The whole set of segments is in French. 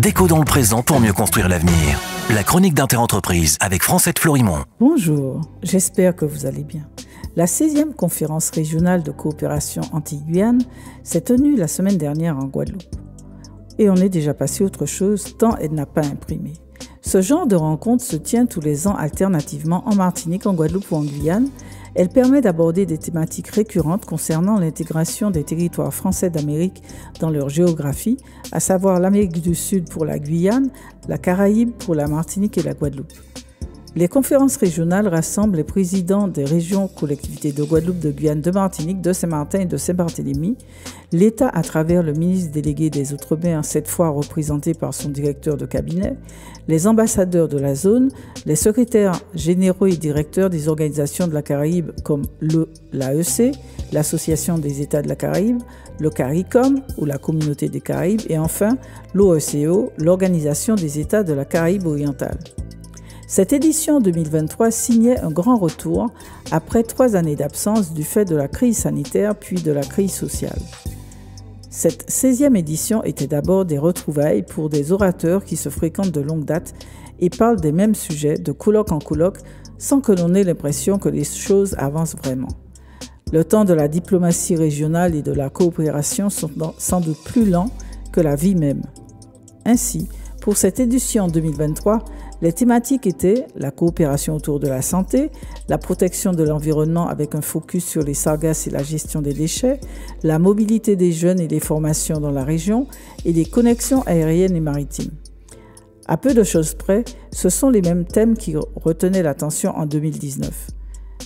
Déco dans le présent pour mieux construire l'avenir. La chronique d'Interentreprise avec Francette Florimond. Bonjour, j'espère que vous allez bien. La 16e conférence régionale de coopération Antilles-Guyane s'est tenue la semaine dernière en Guadeloupe. Et on est déjà passé à autre chose tant elle n'a pas imprimé. Ce genre de rencontre se tient tous les ans alternativement en Martinique, en Guadeloupe ou en Guyane. Elle permet d'aborder des thématiques récurrentes concernant l'intégration des territoires français d'Amérique dans leur géographie, à savoir l'Amérique du Sud pour la Guyane, la Caraïbe pour la Martinique et la Guadeloupe. Les conférences régionales rassemblent les présidents des régions collectivités de Guadeloupe, de Guyane, de Martinique, de Saint-Martin et de Saint-Barthélemy, l'État à travers le ministre délégué des Outre-mer, cette fois représenté par son directeur de cabinet, les ambassadeurs de la zone, les secrétaires généraux et directeurs des organisations de la Caraïbe comme l'AEC, l'Association des États de la Caraïbe, le CARICOM ou la Communauté des Caraïbes et enfin l'OECO, l'Organisation des États de la Caraïbe orientale. Cette édition 2023 signait un grand retour après 3 années d'absence du fait de la crise sanitaire puis de la crise sociale. Cette 16e édition était d'abord des retrouvailles pour des orateurs qui se fréquentent de longue date et parlent des mêmes sujets de colloque en colloque sans que l'on ait l'impression que les choses avancent vraiment. Le temps de la diplomatie régionale et de la coopération sont sans doute plus lents que la vie même. Ainsi, pour cette édition 2023, les thématiques étaient la coopération autour de la santé, la protection de l'environnement avec un focus sur les sargasses et la gestion des déchets, la mobilité des jeunes et les formations dans la région et les connexions aériennes et maritimes. À peu de choses près, ce sont les mêmes thèmes qui retenaient l'attention en 2019.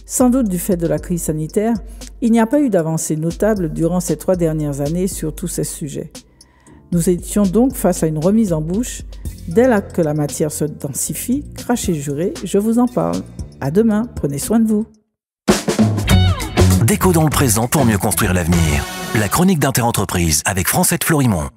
Sans doute du fait de la crise sanitaire, il n'y a pas eu d'avancée notable durant ces 3 dernières années sur tous ces sujets. Nous étions donc face à une remise en bouche. Dès que la matière se densifie, crachez juré, je vous en parle. À demain, prenez soin de vous. Déco dans le présent pour mieux construire l'avenir. La chronique d'Interentreprise avec Francette Florimond.